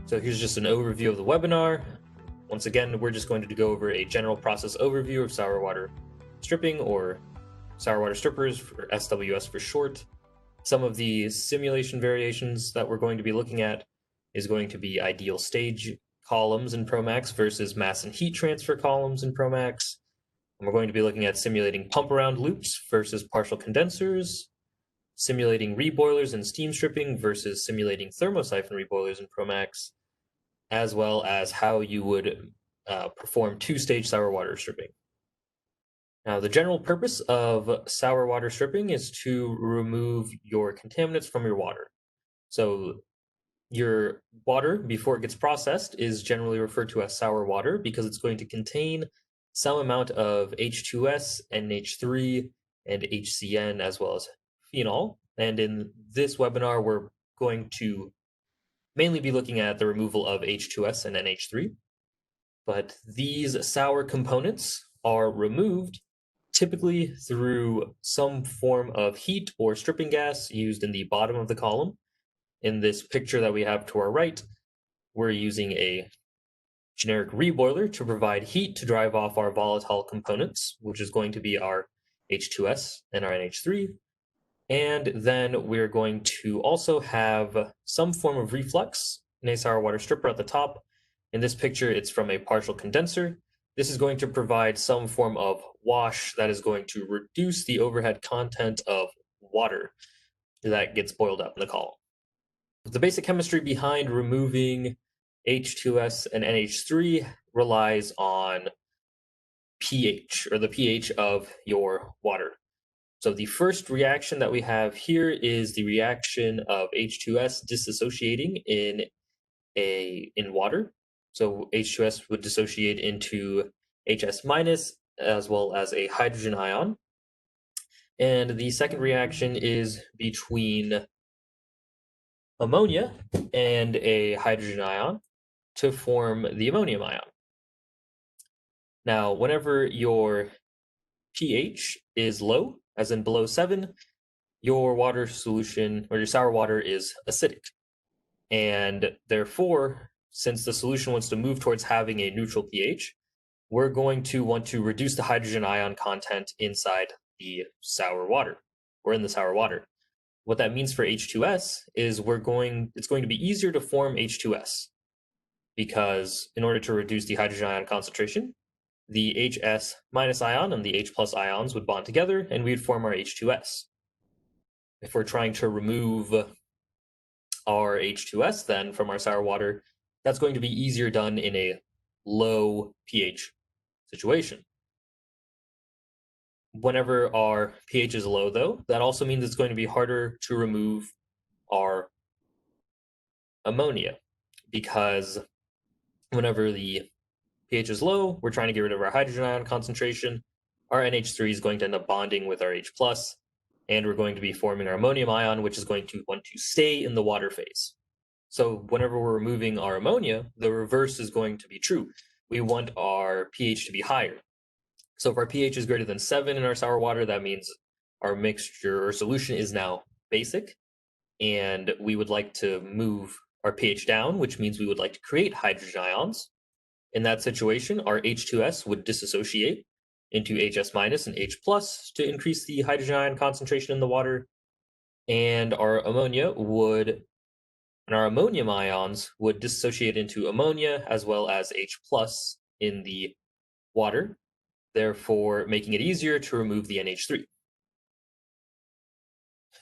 So here's just an overview of the webinar. Once again, we're just going to go over a general process overview of sour water stripping, or sour water strippers, for SWS for short. Some of the simulation variations that we're going to be looking at is going to be ideal stage columns in ProMax versus mass and heat transfer columns in ProMax. And we're going to be looking at simulating pump around loops versus partial condensers, simulating reboilers and steam stripping versus simulating thermosyphon reboilers in ProMax, as well as how you would perform two-stage sour water stripping. Now, the general purpose of sour water stripping is to remove your contaminants from your water. So your water, before it gets processed, is generally referred to as sour water because it's going to contain some amount of H2S, NH3, and HCN, as well as phenol. And in this webinar, we're going to mainly be looking at the removal of H2S and NH3. But these sour components are removed typically through some form of heat or stripping gas used in the bottom of the column. In this picture that we have to our right, we're using a generic reboiler to provide heat to drive off our volatile components, which is going to be our H2S and our NH3. And then we're going to also have some form of reflux in a sour water stripper at the top. In this picture, it's from a partial condenser. This is going to provide some form of wash that is going to reduce the overhead content of water that gets boiled up in the column. The basic chemistry behind removing H2S and NH3 relies on pH, or the pH of your water. So the first reaction that we have here is the reaction of H2S dissociating in water. So H2S would dissociate into HS minus as well as a hydrogen ion. And the second reaction is between ammonia and a hydrogen ion to form the ammonium ion. Now, whenever your pH is low, as in below 7, your water solution, or your sour water, is acidic. And therefore, since the solution wants to move towards having a neutral pH, we're going to want to reduce the hydrogen ion content inside the sour water, or in the sour water. What that means for H2S is it's going to be easier to form H2S, because in order to reduce the hydrogen ion concentration, the HS minus ion and the H plus ions would bond together and we'd form our H2S. If we're trying to remove our H2S then from our sour water, that's going to be easier done in a low pH situation. Whenever our pH is low, though, that also means it's going to be harder to remove our ammonia, because whenever the pH is low, we're trying to get rid of our hydrogen ion concentration. Our NH3 is going to end up bonding with our H+, and we're going to be forming our ammonium ion, which is going to want to stay in the water phase. So whenever we're removing our ammonia, the reverse is going to be true. We want our pH to be higher. So if our pH is greater than 7 in our sour water, that means our mixture or solution is now basic, and we would like to move our pH down, which means we would like to create hydrogen ions. In that situation, our H2S would dissociate into HS minus and H plus to increase the hydrogen ion concentration in the water, and our ammonium ions would dissociate into ammonia as well as H plus in the water, therefore making it easier to remove the NH3.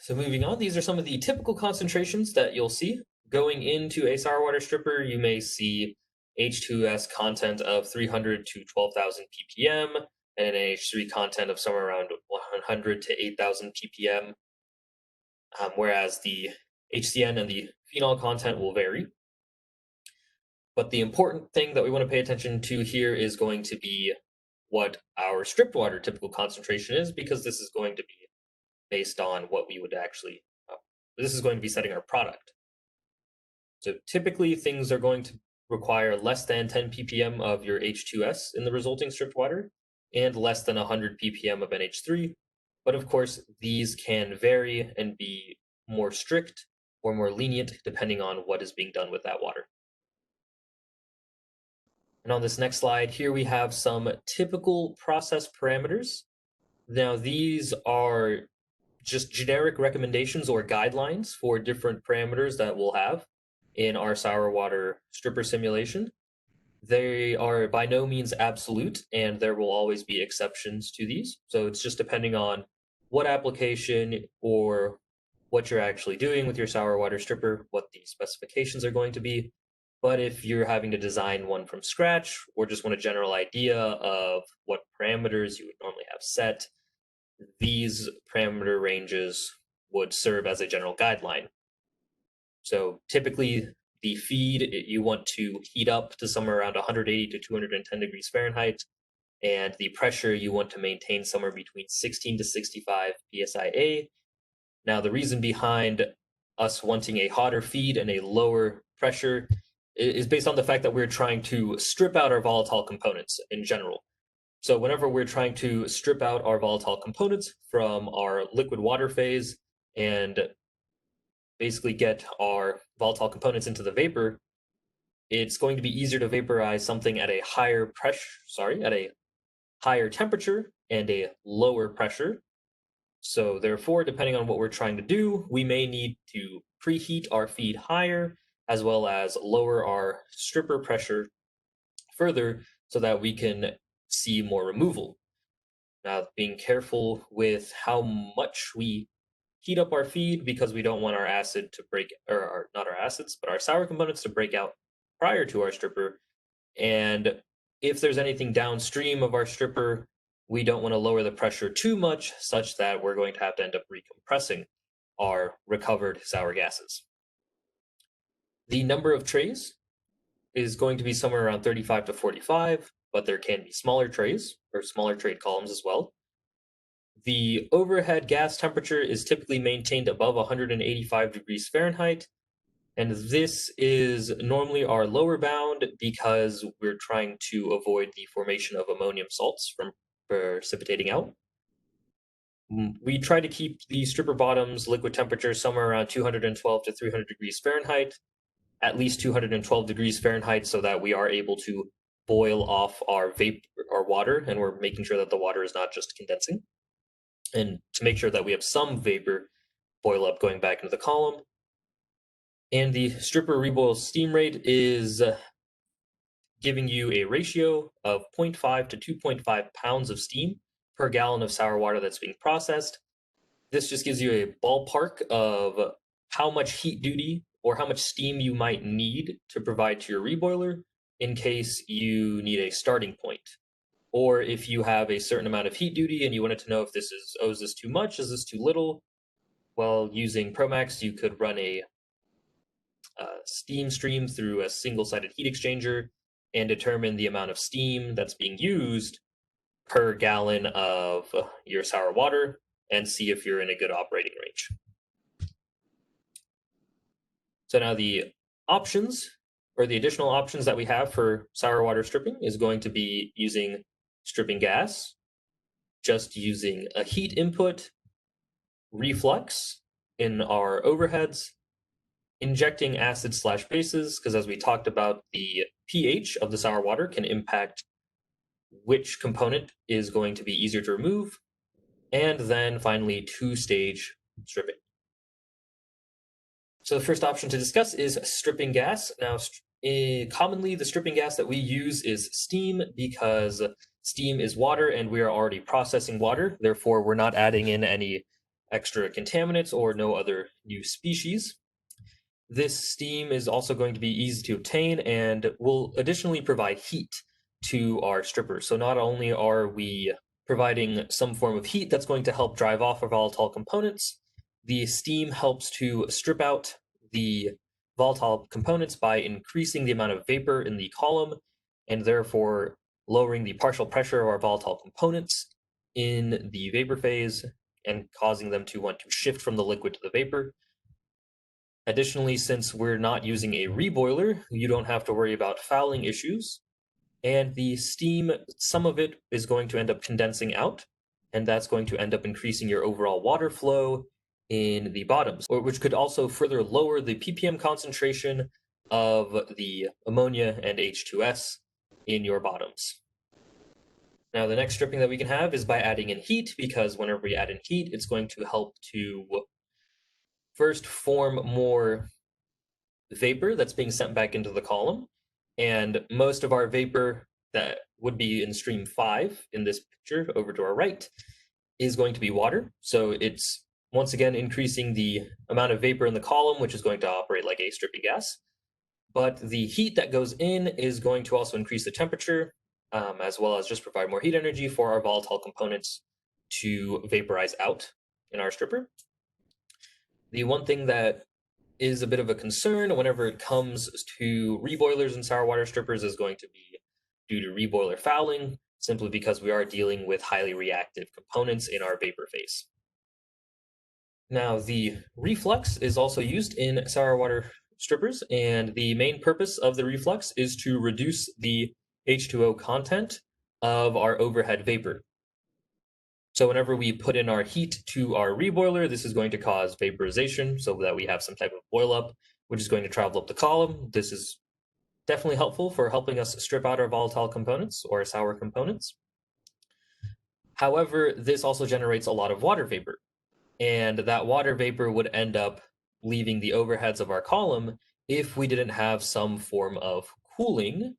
So moving on, these are some of the typical concentrations that you'll see. Going into a sour water stripper, you may see H2S content of 300 to 12,000 ppm, and an NH3 content of somewhere around 100 to 8,000 ppm, whereas the HCN and the phenol content will vary. But the important thing that we want to pay attention to here is going to be what our stripped water typical concentration is, because this is going to be based on what we would actually, this is going to be setting our product. So typically things are going to require less than 10 ppm of your H2S in the resulting stripped water and less than 100 ppm of NH3. But of course, these can vary and be more strict or more lenient depending on what is being done with that water. And on this next slide, here we have some typical process parameters. Now, these are just generic recommendations or guidelines for different parameters that we'll have in our sour water stripper simulation. They are by no means absolute, and there will always be exceptions to these. So it's just depending on what application or what you're actually doing with your sour water stripper, what the specifications are going to be. But if you're having to design one from scratch or just want a general idea of what parameters you would normally have set, these parameter ranges would serve as a general guideline. So typically, the feed you want to heat up to somewhere around 180 to 210 degrees Fahrenheit, and the pressure you want to maintain somewhere between 16 to 65 psia. Now, the reason behind us wanting a hotter feed and a lower pressure is based on the fact that we're trying to strip out our volatile components in general. So whenever we're trying to strip out our volatile components from our liquid water phase and basically get our volatile components into the vapor, it's going to be easier to vaporize something at a higher at a higher temperature and a lower pressure. So therefore, depending on what we're trying to do, we may need to preheat our feed higher as well as lower our stripper pressure further so that we can see more removal. Now, being careful with how much we heat up our feed because we don't want our acid to break, or not our acids, but our sour components to break out prior to our stripper. And if there's anything downstream of our stripper, we don't want to lower the pressure too much, such that we're going to have to end up recompressing our recovered sour gases. The number of trays is going to be somewhere around 35 to 45, but there can be smaller trays or smaller tray columns as well. The overhead gas temperature is typically maintained above 185 degrees Fahrenheit, and this is normally our lower bound because we're trying to avoid the formation of ammonium salts from precipitating out. We try to keep the stripper bottom's liquid temperature somewhere around 212 to 300 degrees Fahrenheit, at least 212 degrees Fahrenheit, so that we are able to boil off our water, and we're making sure that the water is not just condensing, and to make sure that we have some vapor boil up going back into the column. And the stripper reboil steam rate is giving you a ratio of 0.5 to 2.5 pounds of steam per gallon of sour water that's being processed. This just gives you a ballpark of how much heat duty or how much steam you might need to provide to your reboiler in case you need a starting point. Or if you have a certain amount of heat duty and you wanted to know if this is, oh, is this too much? Is this too little? Well, using ProMax, you could run a steam stream through a single-sided heat exchanger and determine the amount of steam that's being used per gallon of your sour water and see if you're in a good operating range. So now the options, or the additional options that we have for sour water stripping, is going to be using stripping gas, just using a heat input, reflux in our overheads, injecting acid/bases, because as we talked about, the pH of the sour water can impact which component is going to be easier to remove, and then finally two-stage stripping. So the first option to discuss is stripping gas. Now, commonly the stripping gas that we use is steam, because steam is water and we are already processing water. Therefore, we're not adding in any extra contaminants or no other new species. This steam is also going to be easy to obtain and will additionally provide heat to our stripper. So not only are we providing some form of heat that's going to help drive off our volatile components, the steam helps to strip out the volatile components by increasing the amount of vapor in the column and therefore lowering the partial pressure of our volatile components in the vapor phase and causing them to want to shift from the liquid to the vapor. Additionally, since we're not using a reboiler, you don't have to worry about fouling issues, and the steam, some of it is going to end up condensing out, and that's going to end up increasing your overall water flow in the bottoms, which could also further lower the ppm concentration of the ammonia and H2S, in your bottoms. Now, the next stripping that we can have is by adding in heat, because whenever we add in heat, it's going to help to first form more vapor that's being sent back into the column. And most of our vapor that would be in stream 5 in this picture over to our right is going to be water. So it's once again increasing the amount of vapor in the column, which is going to operate like a stripping gas. But the heat that goes in is going to also increase the temperature, as well as just provide more heat energy for our volatile components to vaporize out in our stripper. The one thing that is a bit of a concern whenever it comes to reboilers and sour water strippers is going to be due to reboiler fouling, simply because we are dealing with highly reactive components in our vapor phase. Now, the reflux is also used in sour water strippers, and the main purpose of the reflux is to reduce the H2O content of our overhead vapor. So whenever we put in our heat to our reboiler, this is going to cause vaporization so that we have some type of boil up, which is going to travel up the column. This is definitely helpful for helping us strip out our volatile components or sour components. However, this also generates a lot of water vapor, and that water vapor would end up leaving the overheads of our column if we didn't have some form of cooling.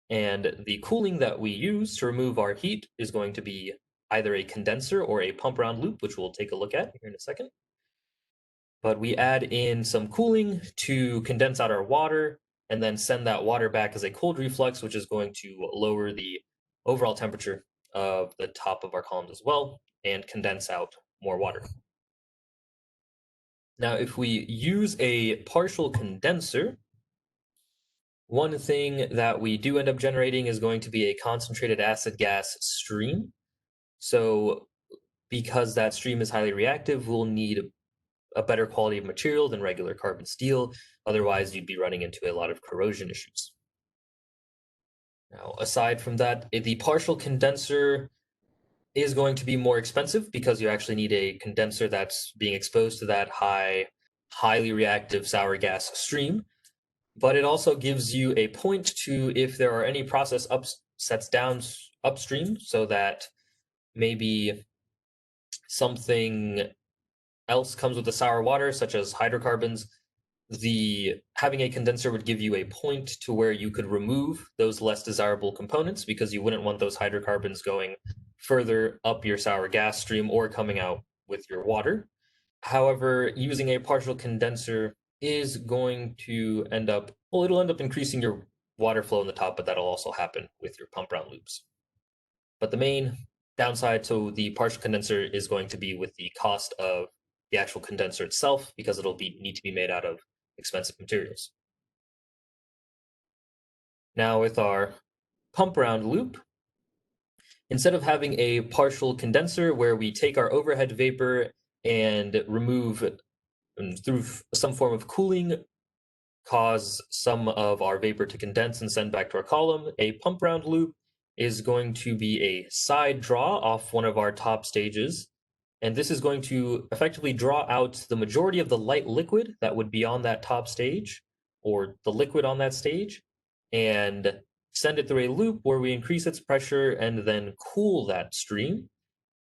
And the cooling that we use to remove our heat is going to be either a condenser or a pump round loop, which we'll take a look at here in a second. But we add in some cooling to condense out our water and then send that water back as a cold reflux, which is going to lower the overall temperature of the top of our columns as well and condense out more water. Now, if we use a partial condenser, one thing that we do end up generating is going to be a concentrated acid gas stream. So because that stream is highly reactive, we'll need a better quality of material than regular carbon steel. Otherwise, you'd be running into a lot of corrosion issues. Now, aside from that, the partial condenser is going to be more expensive because you actually need a condenser that's being exposed to that highly reactive sour gas stream. But it also gives you a point to if there are any process upsets upstream, so that maybe something else comes with the sour water, such as hydrocarbons. The having a condenser would give you a point to where you could remove those less desirable components, because you wouldn't want those hydrocarbons going further up your sour gas stream or coming out with your water. However, using a partial condenser is going to end up, well, it'll end up increasing your water flow in the top, but that'll also happen with your pump round loops. But the main downside to the partial condenser is going to be with the cost of the actual condenser itself, because it'll need to be made out of expensive materials. Now, with our pump round loop, instead of having a partial condenser where we take our overhead vapor and remove through some form of cooling, cause some of our vapor to condense and send back to our column, a pump round loop is going to be a side draw off one of our top stages. And this is going to effectively draw out the majority of the light liquid that would be on that top stage, or the liquid on that stage, and send it through a loop where we increase its pressure and then cool that stream.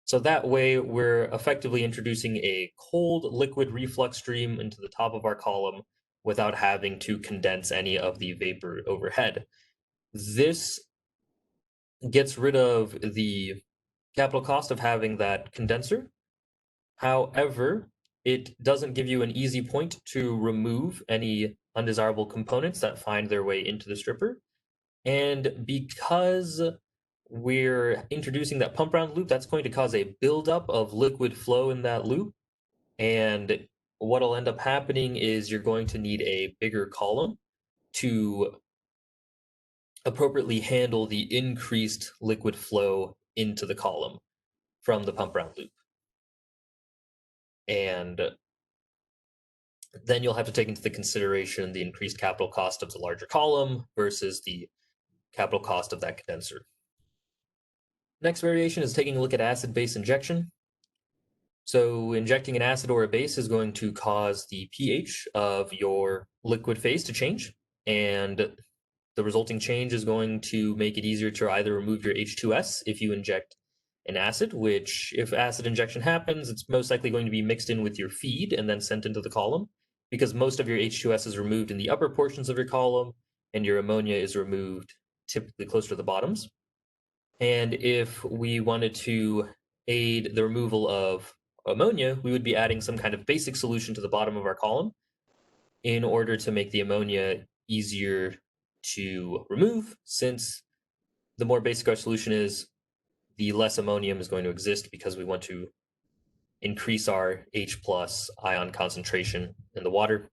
So that way we're effectively introducing a cold liquid reflux stream into the top of our column without having to condense any of the vapor overhead. This gets rid of the capital cost of having that condenser. However, it doesn't give you an easy point to remove any undesirable components that find their way into the stripper. And because we're introducing that pump round loop, that's going to cause a buildup of liquid flow in that loop. And what'll end up happening is you're going to need a bigger column to appropriately handle the increased liquid flow into the column from the pump round loop. And then you'll have to take into the consideration the increased capital cost of the larger column versus the capital cost of that condenser. Next variation is taking a look at acid-base injection. So injecting an acid or a base is going to cause the pH of your liquid phase to change, and the resulting change is going to make it easier to either remove your H2S if you inject an acid, which if acid injection happens, it's most likely going to be mixed in with your feed and then sent into the column, because most of your H2S is removed in the upper portions of your column and your ammonia is removed typically closer to the bottoms. And if we wanted to aid the removal of ammonia, we would be adding some kind of basic solution to the bottom of our column in order to make the ammonia easier to remove, since the more basic our solution is, the less ammonium is going to exist, because we want to increase our H plus ion concentration in the water.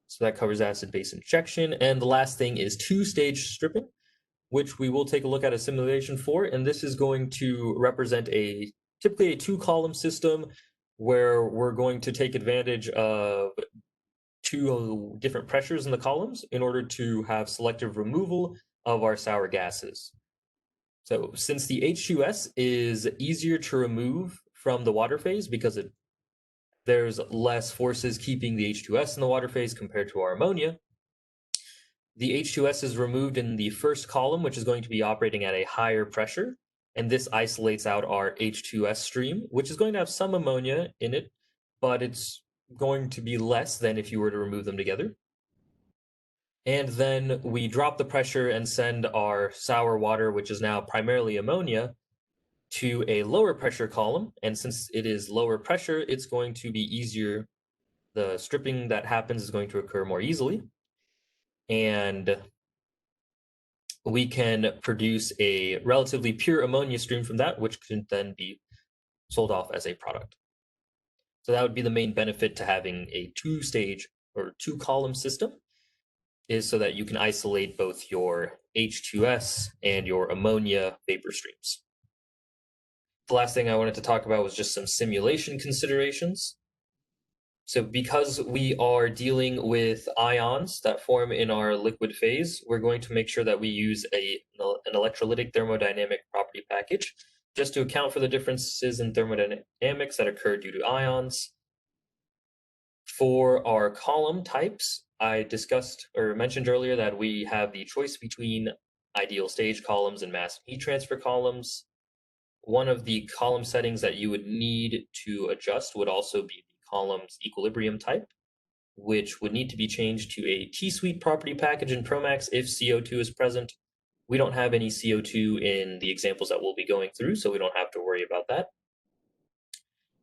So that covers acid-base injection. And the last thing is two-stage stripping, which we will take a look at a simulation for. And this is going to represent typically a two-column system where we're going to take advantage of two different pressures in the columns in order to have selective removal of our sour gases. So since the H2S is easier to remove from the water phase because there's less forces keeping the H2S in the water phase compared to our ammonia, the H2S is removed in the first column, which is going to be operating at a higher pressure, and this isolates out our H2S stream, which is going to have some ammonia in it, but it's going to be less than if you were to remove them together. And then we drop the pressure and send our sour water, which is now primarily ammonia, to a lower pressure column. And since it is lower pressure, it's going to be easier. The stripping that happens is going to occur more easily. And we can produce a relatively pure ammonia stream from that, which can then be sold off as a product. So that would be the main benefit to having a two-stage or two-column system, is so that you can isolate both your H2S and your ammonia vapor streams. The last thing I wanted to talk about was just some simulation considerations. So because we are dealing with ions that form in our liquid phase, we're going to make sure that we use an electrolytic thermodynamic property package just to account for the differences in thermodynamics that occur due to ions. For our column types, I discussed or mentioned earlier that we have the choice between ideal stage columns and mass heat transfer columns. One of the column settings that you would need to adjust would also be the column's equilibrium type, which would need to be changed to a T-suite property package in ProMax if CO2 is present. We don't have any CO2 in the examples that we'll be going through, so we don't have to worry about that.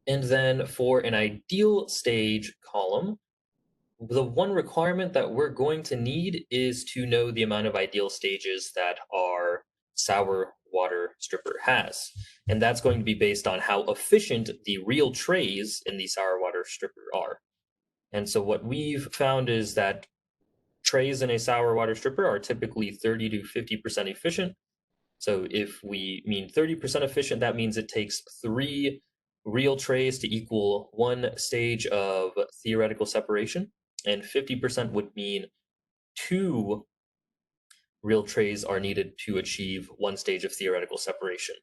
And then for an ideal stage column, the one requirement that we're going to need is to know the amount of ideal stages that our sour water stripper has. And that's going to be based on how efficient the real trays in the sour water stripper are. And so what we've found is that trays in a sour water stripper are typically 30 to 50% efficient. So if we mean 30% efficient, that means it takes 3 real trays to equal 1 stage of theoretical separation. And 50% would mean 2 real trays are needed to achieve 1 stage of theoretical separation.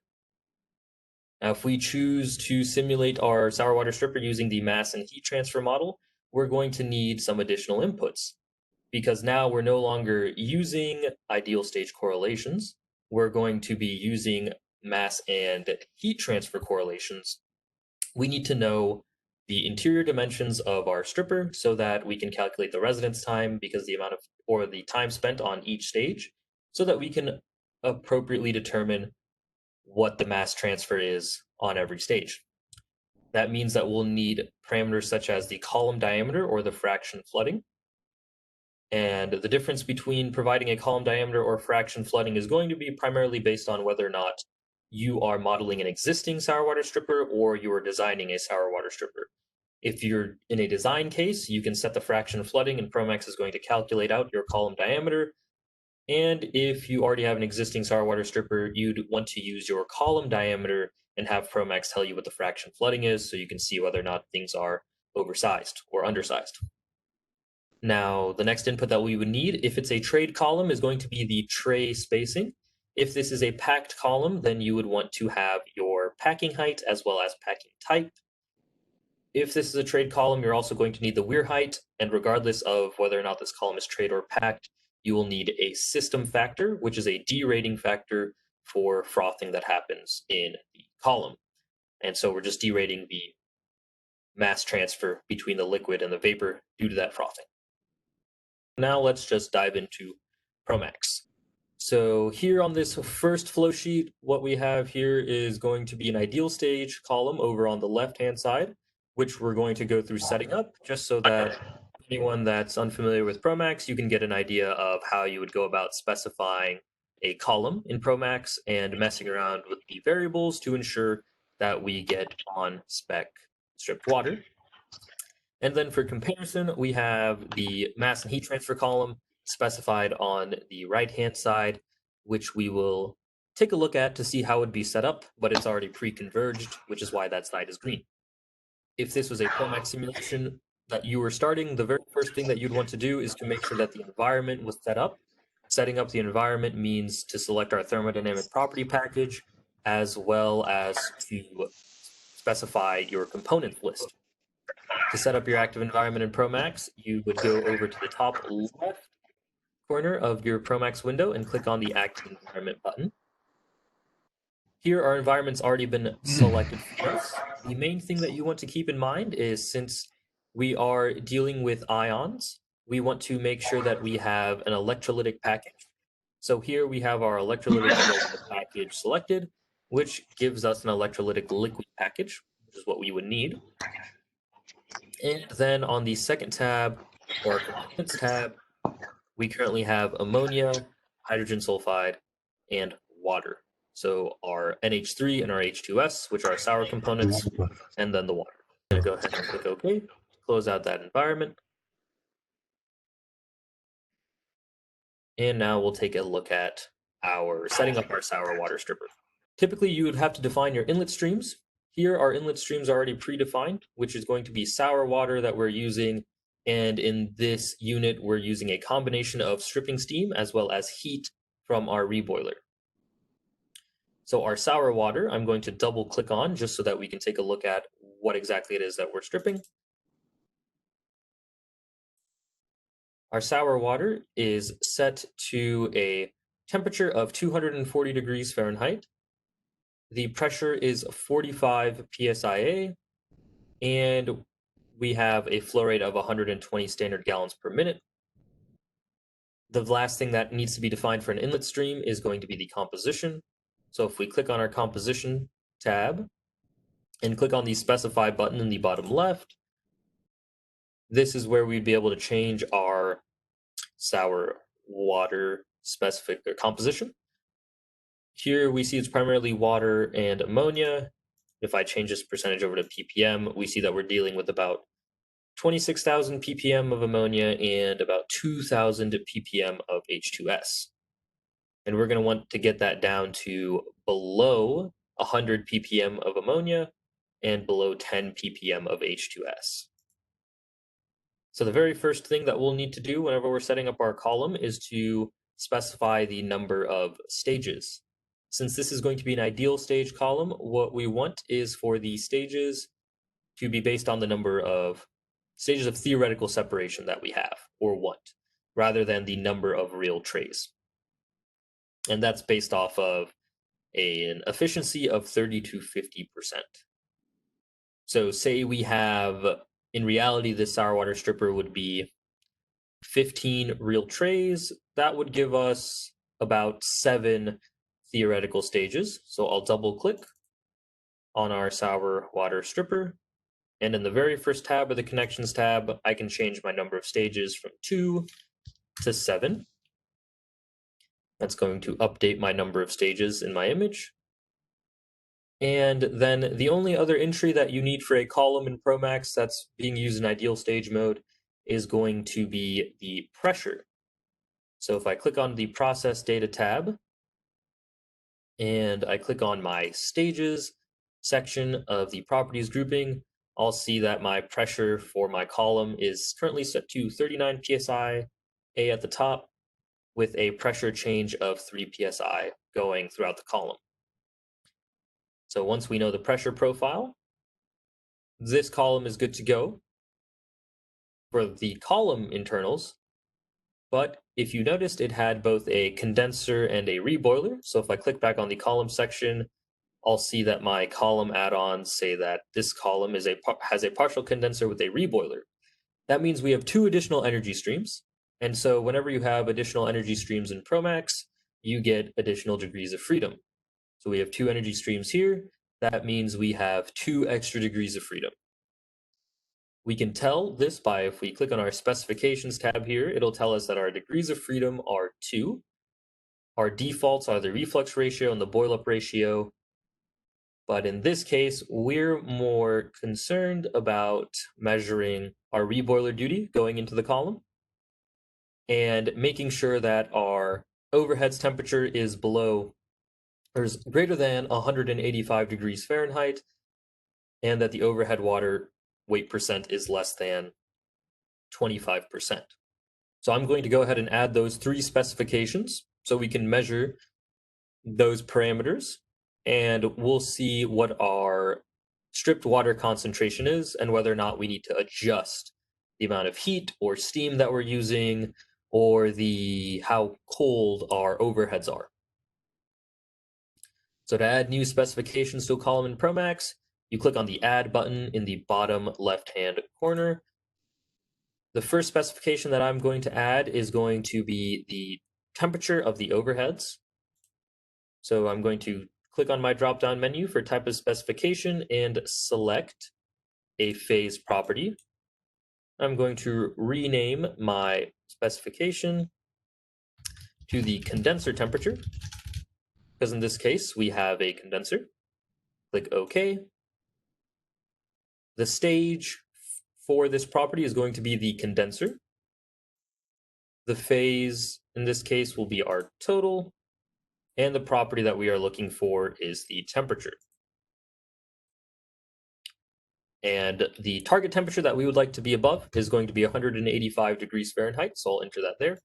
Now, if we choose to simulate our sour water stripper using the mass and heat transfer model, we're going to need some additional inputs, because now we're no longer using ideal stage correlations. We're going to be using mass and heat transfer correlations. We need to know the interior dimensions of our stripper so that we can calculate the residence time, because the amount of, or the time spent on each stage, so that we can appropriately determine what the mass transfer is on every stage. That means that we'll need parameters such as the column diameter or the fraction flooding. And the difference between providing a column diameter or fraction flooding is going to be primarily based on whether or not you are modeling an existing sour water stripper or you are designing a sour water stripper. If you're in a design case, you can set the fraction flooding and ProMax is going to calculate out your column diameter. And if you already have an existing sour water stripper, you'd want to use your column diameter and have ProMax tell you what the fraction flooding is, so you can see whether or not things are oversized or undersized. Now, the next input that we would need, if it's a trade column, is going to be the tray spacing. If this is a packed column, then you would want to have your packing height as well as packing type. If this is a trade column, you're also going to need the weir height, and regardless of whether or not this column is trade or packed, you will need a system factor, which is a derating factor for frothing that happens in the column. And so we're just derating the mass transfer between the liquid and the vapor due to that frothing. Now let's just dive into ProMax. So here on this first flow sheet, what we have here is going to be an ideal stage column over on the left-hand side, which we're going to go through setting up just so that anyone that's unfamiliar with ProMax, you can get an idea of how you would go about specifying a column in ProMax and messing around with the variables to ensure that we get on spec stripped water. And then for comparison, we have the mass and heat transfer column specified on the right-hand side, which we will take a look at to see how it would be set up, but it's already pre-converged, which is why that side is green. If this was a ProMax simulation that you were starting, the very first thing that you'd want to do is to make sure that the environment was set up. Setting up the environment means to select our thermodynamic property package, as well as to specify your components list. To set up your active environment in ProMax, you would go over to the top left corner of your ProMax window and click on the Active Environment button. Here, our environment's already been selected for us. The main thing that you want to keep in mind is since we are dealing with ions, we want to make sure that we have an electrolytic package. So here we have our electrolytic package selected, which gives us an electrolytic liquid package, which is what we would need. And then on the second tab, or components tab, we currently have ammonia, hydrogen sulfide, and water. So our NH3 and our H2S, which are sour components, and then the water. I'm going to go ahead and click OK, close out that environment. And now we'll take a look at our setting up our sour water stripper. Typically, you would have to define your inlet streams. Here, our inlet streams are already predefined, which is going to be sour water that we're using. And in this unit, we're using a combination of stripping steam as well as heat from our reboiler. So our sour water, I'm going to double click on just so that we can take a look at what exactly it is that we're stripping. Our sour water is set to a temperature of 240 degrees Fahrenheit. The pressure is 45 psia, and we have a flow rate of 120 standard gallons per minute. The last thing that needs to be defined for an inlet stream is going to be the composition. So if we click on our composition tab and click on the specify button in the bottom left, this is where we'd be able to change our sour water specific composition. Here we see it's primarily water and ammonia. If I change this percentage over to ppm, we see that we're dealing with about 26,000 ppm of ammonia and about 2,000 ppm of H2S. And we're going to want to get that down to below 100 ppm of ammonia and below 10 ppm of H2S. So the very first thing that we'll need to do whenever we're setting up our column is to specify the number of stages. Since this is going to be an ideal stage column, what we want is for the stages to be based on the number of stages of theoretical separation that we have or want, rather than the number of real trays. And that's based off of an efficiency of 30 to 50%. So say we have, in reality, this sour water stripper would be 15 real trays. That would give us about 7 theoretical stages. So I'll double click on our sour water stripper. And in the very first tab of the connections tab, I can change my number of stages from 2 to 7. That's going to update my number of stages in my image. And then the only other entry that you need for a column in ProMax that's being used in ideal stage mode is going to be the pressure. So if I click on the process data tab and I click on my stages section of the properties grouping, I'll see that my pressure for my column is currently set to 39 psi A at the top, with a pressure change of 3 psi going throughout the column. So once we know the pressure profile, this column is good to go for the column internals. but if you noticed, it had both a condenser and a reboiler. So if I click back on the column section, I'll see that my column add-ons say that this column has a partial condenser with a reboiler. That means we have two additional energy streams. And so whenever you have additional energy streams in ProMax, you get additional degrees of freedom. So we have two energy streams here. That means we have 2 extra degrees of freedom. We can tell this by, if we click on our specifications tab here, it'll tell us that our degrees of freedom are 2. Our defaults are the reflux ratio and the boil up ratio. But in this case, we're more concerned about measuring our reboiler duty going into the column and making sure that our overhead's temperature is below or is greater than 185 degrees Fahrenheit, and that the overhead water weight percent is less than 25%. So I'm going to go ahead and add those 3 specifications so we can measure those parameters, and we'll see what our stripped water concentration is and whether or not we need to adjust the amount of heat or steam that we're using or how cold our overheads are. So to add new specifications to a column in ProMax, you click on the Add button in the bottom left-hand corner. The first specification that I'm going to add is going to be the temperature of the overheads. So I'm going to click on my drop-down menu for type of specification and select a phase property. I'm going to rename my specification to the condenser temperature, because in this case we have a condenser. Click OK. The stage for this property is going to be the condenser. The phase in this case will be our total, and the property that we are looking for is the temperature. And the target temperature that we would like to be above is going to be 185 degrees Fahrenheit, so I'll enter that there.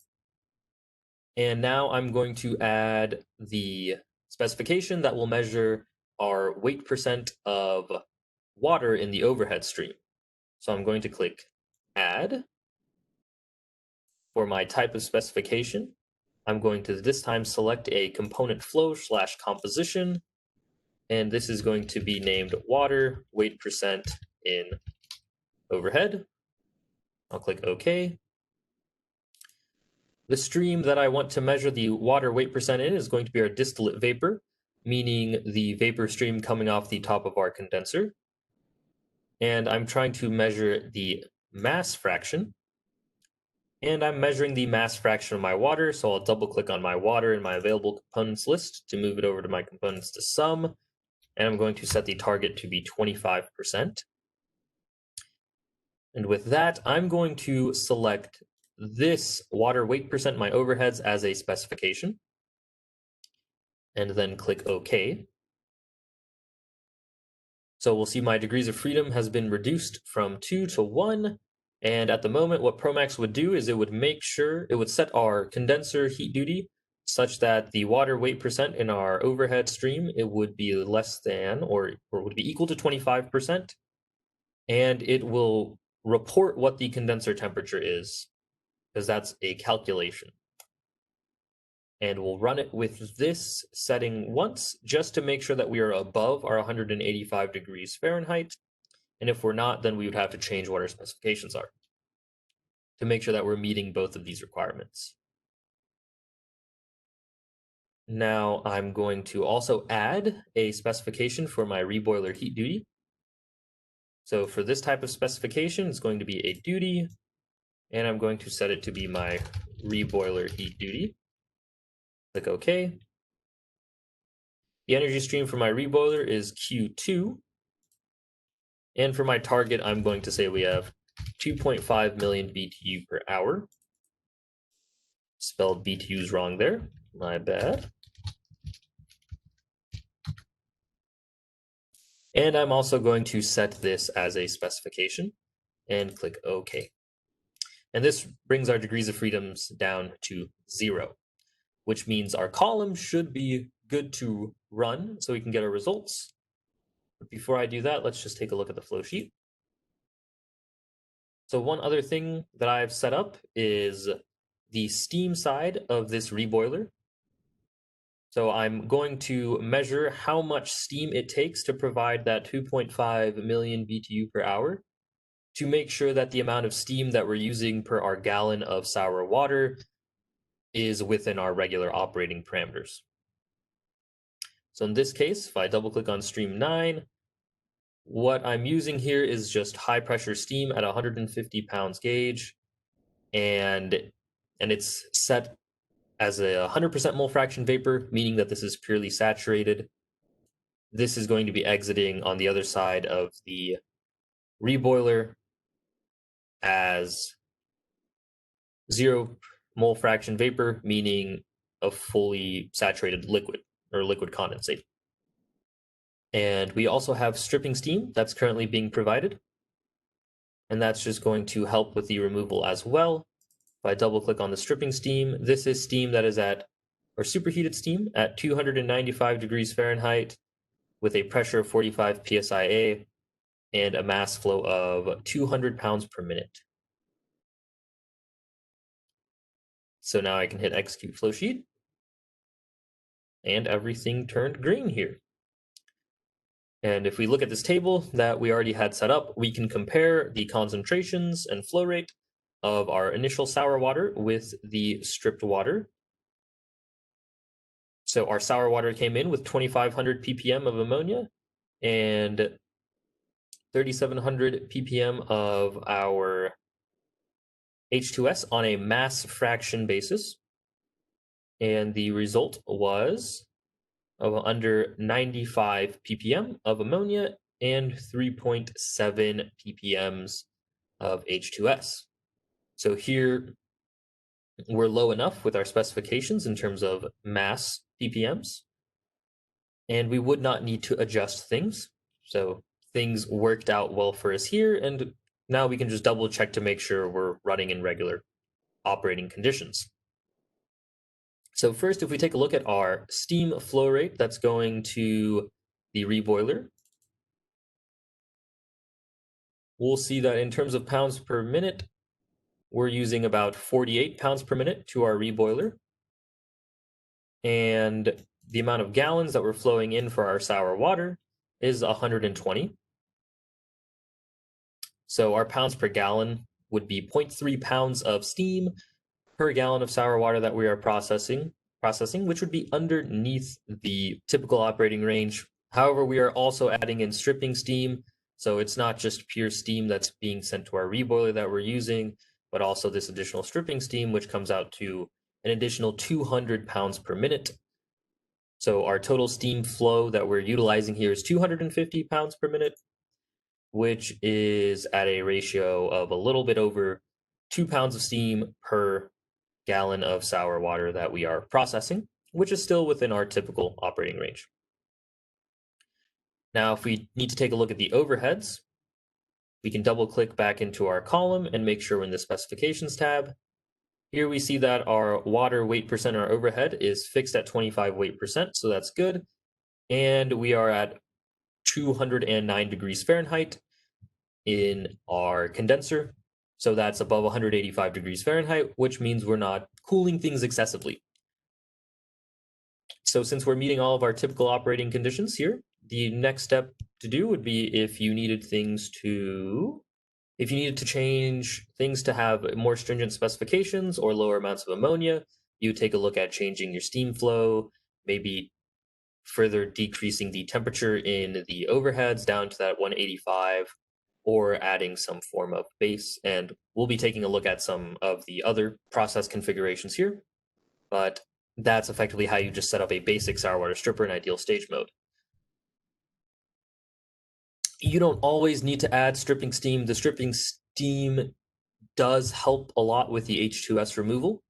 And now I'm going to add the specification that will measure our weight percent of water in the overhead stream. So I'm going to click Add. For my type of specification, I'm going to this time select a component flow/composition, and this is going to be named water weight percent in overhead. I'll click OK. The stream that I want to measure the water weight percent in is going to be our distillate vapor, meaning the vapor stream coming off the top of our condenser. And I'm trying to measure the mass fraction. And I'm measuring the mass fraction of my water, so I'll double click on my water in my available components list to move it over to my components to sum. And I'm going to set the target to be 25%. And with that, I'm going to select this water weight percent, my overheads, as a specification, and then click OK. So we'll see my degrees of freedom has been reduced from 2 to 1. And at the moment, what ProMax would do is it would make sure, it would set our condenser heat duty such that the water weight percent in our overhead stream, it would be less than or would be equal to 25%. And it will report what the condenser temperature is, because that's a calculation. And we'll run it with this setting once, just to make sure that we are above our 185 degrees Fahrenheit. And if we're not, then we would have to change what our specifications are to make sure that we're meeting both of these requirements. Now I'm going to also add a specification for my reboiler heat duty. So for this type of specification, it's going to be a duty, and I'm going to set it to be my reboiler heat duty. Click OK. The energy stream for my reboiler is Q2. And for my target, I'm going to say we have 2.5 million BTU per hour. Spelled BTUs wrong there. My bad. And I'm also going to set this as a specification and click OK. And this brings our degrees of freedoms down to 0, which means our column should be good to run so we can get our results. But before I do that, let's just take a look at the flow sheet. So one other thing that I've set up is the steam side of this reboiler. So I'm going to measure how much steam it takes to provide that 2.5 million BTU per hour to make sure that the amount of steam that we're using per our gallon of sour water is within our regular operating parameters. So in this case, if I double click on stream 9, what I'm using here is just high pressure steam at 150 pounds gauge, and it's set as a 100% mole fraction vapor, meaning that this is purely saturated. This is going to be exiting on the other side of the reboiler as 0 mole fraction vapor, meaning a fully saturated liquid or liquid condensate. And we also have stripping steam that's currently being provided, and that's just going to help with the removal as well. If I double click on the stripping steam, this is steam that is at, or superheated steam at 295 degrees Fahrenheit with a pressure of 45 psia and a mass flow of 200 pounds per minute. So now I can hit execute flow sheet, and everything turned green here. And if we look at this table that we already had set up, we can compare the concentrations and flow rate of our initial sour water with the stripped water. So our sour water came in with 2,500 ppm of ammonia and 3,700 ppm of our H2S on a mass fraction basis. And the result was of under 95 ppm of ammonia and 3.7 ppms of H2S. So here we're low enough with our specifications in terms of mass ppms, and we would not need to adjust things. So things worked out well for us here, and now we can just double check to make sure we're running in regular operating conditions. So first, if we take a look at our steam flow rate that's going to the reboiler, we'll see that in terms of pounds per minute, we're using about 48 pounds per minute to our reboiler. And the amount of gallons that we're flowing in for our sour water is 120. So our pounds per gallon would be 0.3 pounds of steam per gallon of sour water that we are processing, which would be underneath the typical operating range. However, we are also adding in stripping steam, so it's not just pure steam that's being sent to our reboiler that we're using, but also this additional stripping steam, which comes out to an additional 200 pounds per minute. So our total steam flow that we're utilizing here is 250 pounds per minute, which is at a ratio of a little bit over 2 pounds of steam per gallon of sour water that we are processing, which is still within our typical operating range. Now, if we need to take a look at the overheads, we can double click back into our column and make sure we're in the specifications tab. Here we see that our water weight percent, our overhead, is fixed at 25 weight percent, so that's good. And we are at 209 degrees Fahrenheit in our condenser, so that's above 185 degrees Fahrenheit, which means we're not cooling things excessively. So since we're meeting all of our typical operating conditions here, the next step to do would be if you needed to change things to have more stringent specifications or lower amounts of ammonia, you take a look at changing your steam flow, maybe further decreasing the temperature in the overheads down to that 185, or adding some form of base. And we'll be taking a look at some of the other process configurations here, but that's effectively how you just set up a basic sour water stripper in ideal stage mode. You don't always need to add stripping steam. The stripping steam does help a lot with the H2S removal,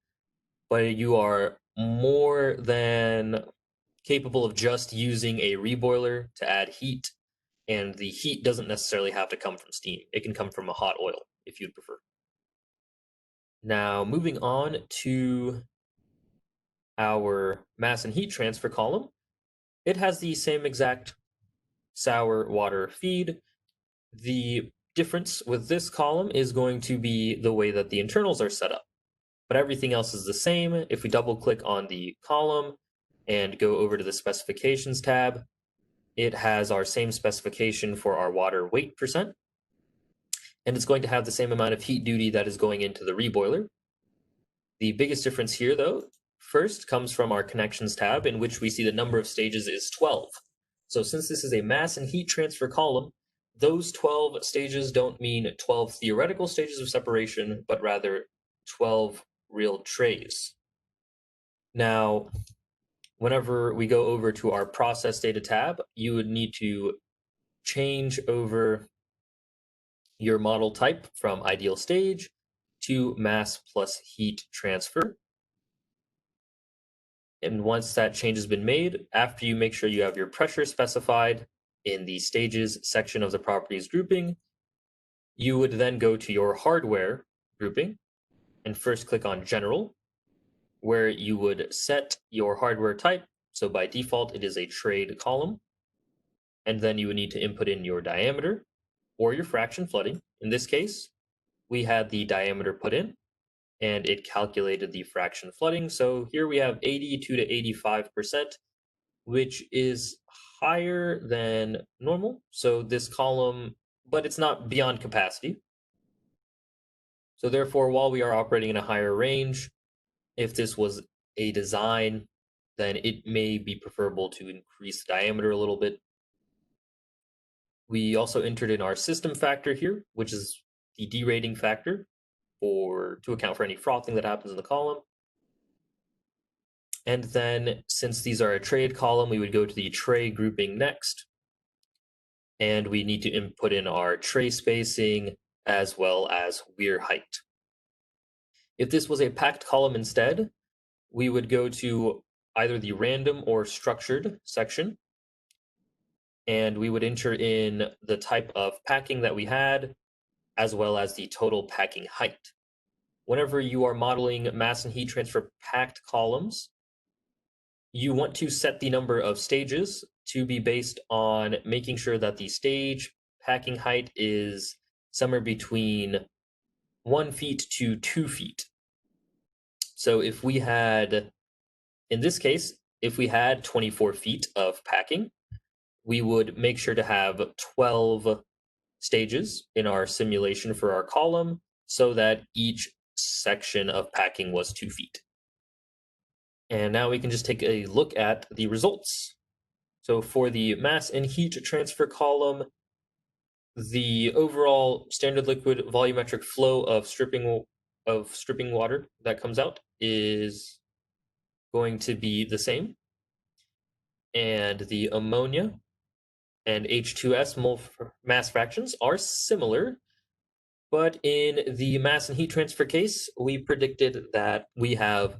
but you are more than capable of just using a reboiler to add heat, and the heat doesn't necessarily have to come from steam. It can come from a hot oil if you'd prefer. Now, moving on to our mass and heat transfer column, it has the same exact sour water feed. The difference with this column is going to be the way that the internals are set up. but everything else is the same. If we double click on the column and go over to the specifications tab, it has our same specification for our water weight percent, and it's going to have the same amount of heat duty that is going into the reboiler. The biggest difference here, though, first comes from our connections tab, in which we see the number of stages is 12. So since this is a mass and heat transfer column, those 12 stages don't mean 12 theoretical stages of separation, but rather 12 real trays. Now, whenever we go over to our process data tab, you would need to change over your model type from ideal stage to mass plus heat transfer. And once that change has been made, after you make sure you have your pressure specified in the stages section of the properties grouping, you would then go to your hardware grouping and first click on general, where you would set your hardware type. So by default, it is a trade column. And then you would need to input in your diameter or your fraction flooding. In this case, we had the diameter put in and it calculated the fraction flooding. So here we have 82 to 85%, which is higher than normal. So this column, but it's not beyond capacity. So therefore, while we are operating in a higher range, if this was a design, then it may be preferable to increase the diameter a little bit. We also entered in our system factor here, which is the derating factor to account for any frothing that happens in the column. And then since these are a trade column, we would go to the tray grouping next. And we need to input in our tray spacing as well as weir height. If this was a packed column instead, we would go to either the random or structured section, and we would enter in the type of packing that we had, as well as the total packing height. Whenever you are modeling mass and heat transfer packed columns, you want to set the number of stages to be based on making sure that the stage packing height is somewhere between 1 feet to 2 feet. So if we had, in this case, if we had 24 feet of packing, we would make sure to have 12 stages in our simulation for our column so that each section of packing was 2 feet. And now we can just take a look at the results. So for the mass and heat transfer column, the overall standard liquid volumetric flow of stripping water that comes out is going to be the same. And the ammonia and H2S mole mass fractions are similar, but in the mass and heat transfer case, we predicted that we have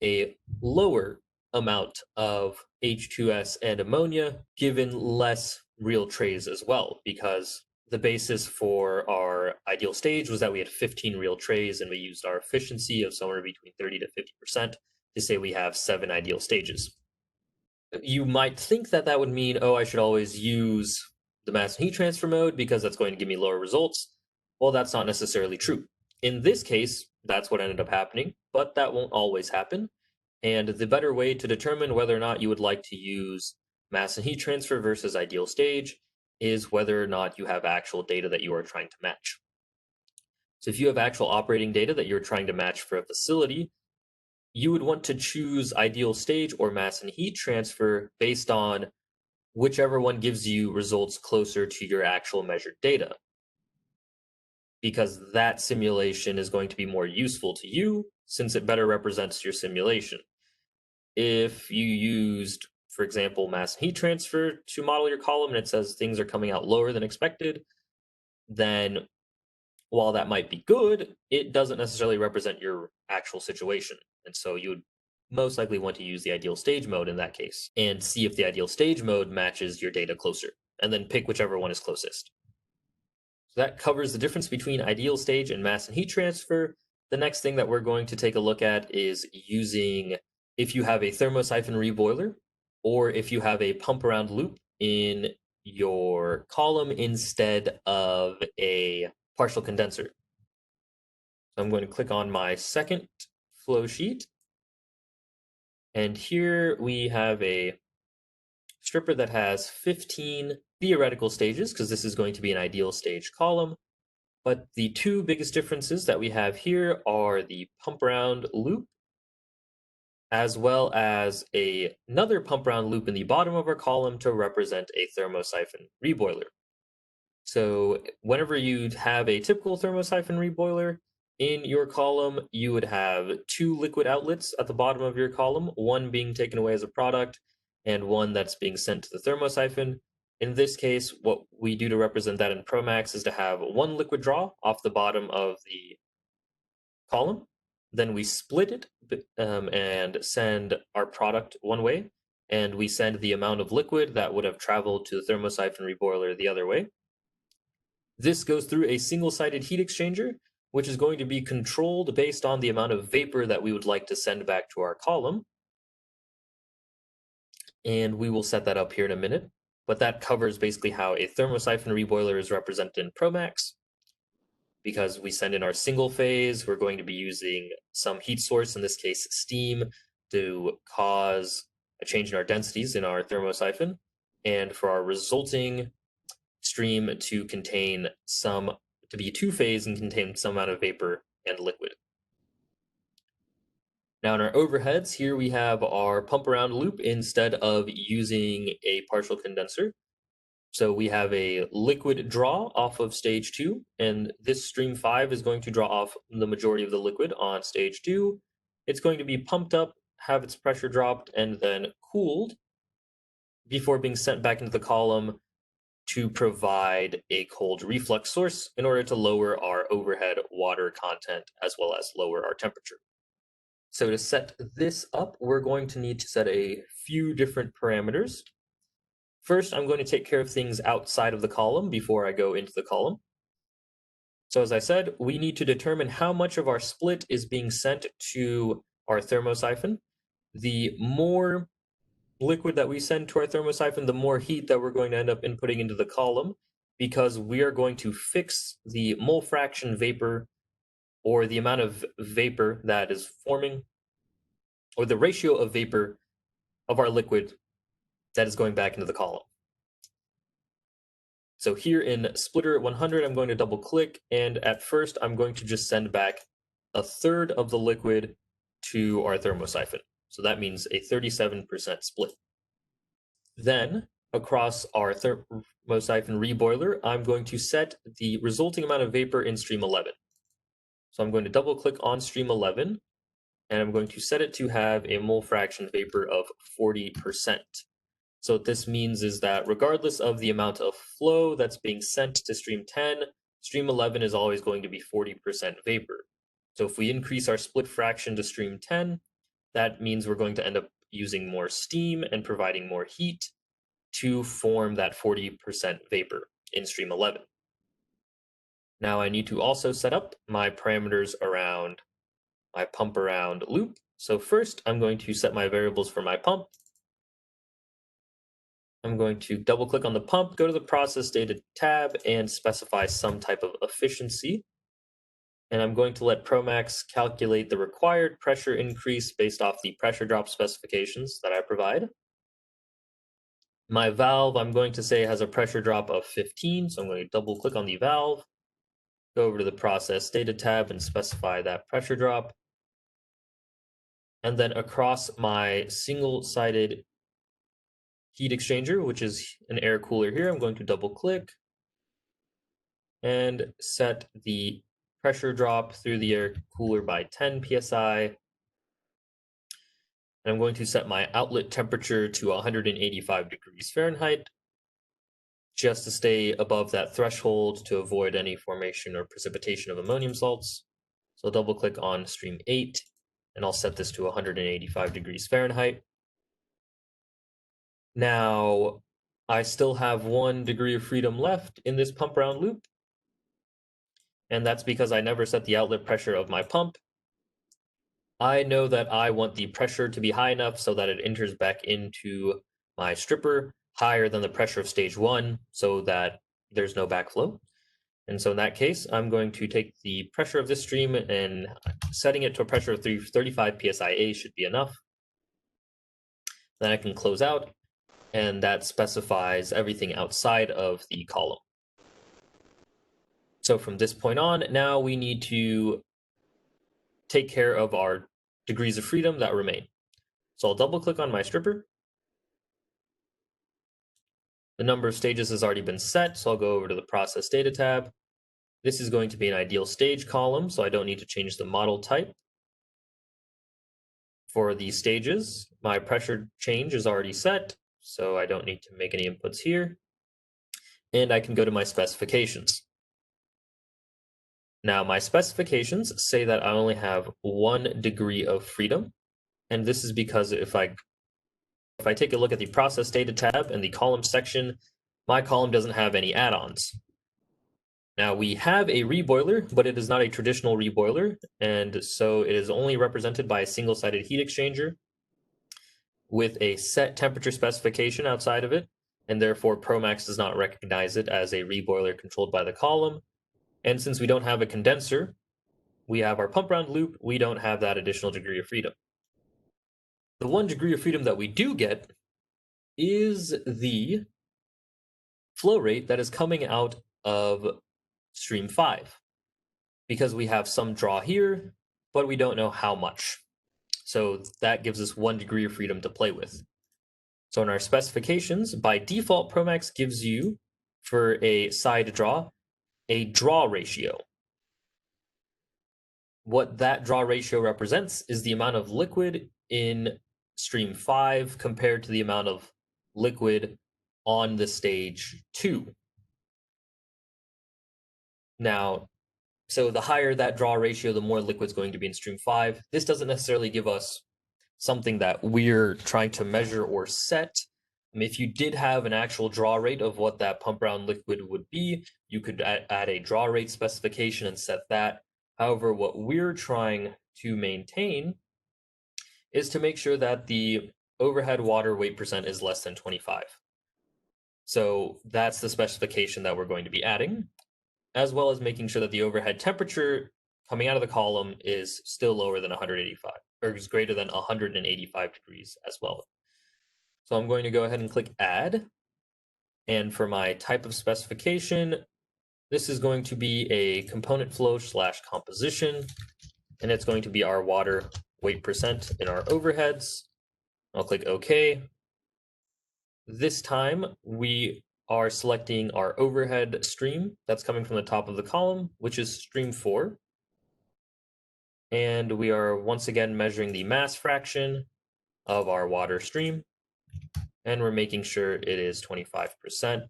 a lower amount of H2S and ammonia given less real trays as well, because the basis for our ideal stage was that we had 15 real trays and we used our efficiency of somewhere between 30 to 50% to say we have 7 ideal stages. You might think that that would mean, oh, I should always use the mass and heat transfer mode because that's going to give me lower results. Well, that's not necessarily true. In this case, that's what ended up happening, but that won't always happen. And the better way to determine whether or not you would like to use mass and heat transfer versus ideal stage is whether or not you have actual data that you are trying to match. So if you have actual operating data that you're trying to match for a facility, you would want to choose ideal stage or mass and heat transfer based on whichever one gives you results closer to your actual measured data, because that simulation is going to be more useful to you since it better represents your simulation. If you used, for example, mass and heat transfer to model your column and it says things are coming out lower than expected, then while that might be good, it doesn't necessarily represent your actual situation. And so you would most likely want to use the ideal stage mode in that case and see if the ideal stage mode matches your data closer, and then pick whichever one is closest. So that covers the difference between ideal stage and mass and heat transfer. The next thing that we're going to take a look at is using, if you have a thermosyphon reboiler, or if you have a pump around loop in your column instead of a partial condenser. So I'm going to click on my second flow sheet. And here we have a stripper that has 15 theoretical stages, because this is going to be an ideal stage column. But the two biggest differences that we have here are the pump around loop, as well as another pump around loop in the bottom of our column to represent a thermosyphon reboiler. So whenever you have a typical thermosyphon reboiler in your column, you would have two liquid outlets at the bottom of your column, one being taken away as a product and one that's being sent to the thermosyphon. In this case, what we do to represent that in ProMax is to have one liquid draw off the bottom of the column. Then we split it and send our product one way, and we send the amount of liquid that would have traveled to the thermosyphon reboiler the other way. This goes through a single-sided heat exchanger, which is going to be controlled based on the amount of vapor that we would like to send back to our column. And we will set that up here in a minute. But that covers basically how a thermosyphon reboiler is represented in ProMax. Because we send in our single phase, we're going to be using some heat source, in this case steam, to cause a change in our densities in our thermosyphon. And for our resulting stream to be two-phase and contain some amount of vapor and liquid. Now in our overheads, here we have our pump around loop instead of using a partial condenser. So we have a liquid draw off of stage 2, and this stream 5 is going to draw off the majority of the liquid on stage 2. It's going to be pumped up, have its pressure dropped, and then cooled before being sent back into the column to provide a cold reflux source in order to lower our overhead water content as well as lower our temperature. So to set this up, we're going to need to set a few different parameters. First, I'm going to take care of things outside of the column before I go into the column. So as I said, we need to determine how much of our split is being sent to our thermosyphon. The more liquid that we send to our thermosyphon, the more heat that we're going to end up inputting into the column, because we are going to fix the mole fraction vapor, or the amount of vapor that is forming, or the ratio of vapor of our liquid that is going back into the column. So here in splitter 100, I'm going to double click, and at first I'm going to just send back a third of the liquid to our thermosyphon. So that means a 37% split. Then, across our thermosyphon reboiler, I'm going to set the resulting amount of vapor in stream 11. So I'm going to double click on stream 11, and I'm going to set it to have a mole fraction vapor of 40%. So what this means is that regardless of the amount of flow that's being sent to stream 10, stream 11 is always going to be 40% vapor. So if we increase our split fraction to stream 10, that means we're going to end up using more steam and providing more heat to form that 40% vapor in stream 11. Now I need to also set up my parameters around my pump around loop. So first I'm going to set my variables for my pump. I'm going to double click on the pump, go to the process data tab, and specify some type of efficiency. And I'm going to let ProMax calculate the required pressure increase based off the pressure drop specifications that I provide. My valve, I'm going to say, has a pressure drop of 15, so I'm going to double click on the valve, go over to the process data tab and specify that pressure drop. And then across my single-sided heat exchanger, which is an air cooler here, I'm going to double click and set the pressure drop through the air cooler by 10 psi. And I'm going to set my outlet temperature to 185 degrees Fahrenheit, just to stay above that threshold to avoid any formation or precipitation of ammonium salts. So I'll double click on stream 8, and I'll set this to 185 degrees Fahrenheit. Now, I still have 1 degree of freedom left in this pump around loop, and that's because I never set the outlet pressure of my pump. I know that I want the pressure to be high enough so that it enters back into my stripper higher than the pressure of stage 1 so that there's no backflow. And so in that case, I'm going to take the pressure of this stream and setting it to a pressure of 35 psi should be enough. Then I can close out, and that specifies everything outside of the column. So from this point on, now we need to take care of our degrees of freedom that remain. So I'll double click on my stripper. The number of stages has already been set, so I'll go over to the process data tab. This is going to be an ideal stage column, so I don't need to change the model type. For the stages, my pressure change is already set, so I don't need to make any inputs here. And I can go to my specifications. Now, my specifications say that I only have 1 degree of freedom, and this is because if I take a look at the process data tab and the column section, my column doesn't have any add-ons. Now we have a reboiler, but it is not a traditional reboiler, and so it is only represented by a single-sided heat exchanger with a set temperature specification outside of it, and therefore ProMax does not recognize it as a reboiler controlled by the column. And since we don't have a condenser, we have our pump round loop, we don't have that additional degree of freedom. The 1 degree of freedom that we do get is the flow rate that is coming out of stream 5, because we have some draw here, but we don't know how much. So that gives us 1 degree of freedom to play with. So in our specifications, by default, ProMax gives you, for a side draw, a draw ratio. What that draw ratio represents is the amount of liquid in stream 5 compared to the amount of liquid on the stage 2. Now, so the higher that draw ratio, the more liquid's going to be in stream 5. This doesn't necessarily give us something that we're trying to measure or set. If you did have an actual draw rate of what that pump round liquid would be, you could add a draw rate specification and set that. However, what we're trying to maintain is to make sure that the overhead water weight percent is less than 25. So that's the specification that we're going to be adding, as well as making sure that the overhead temperature coming out of the column is still lower than 185, or is greater than 185 degrees as well. So I'm going to go ahead and click Add. And for my type of specification, this is going to be a component flow / composition, and it's going to be our water weight percent in our overheads. I'll click OK. This time we are selecting our overhead stream that's coming from the top of the column, which is stream 4. And we are once again measuring the mass fraction of our water stream, and we're making sure it is 25%.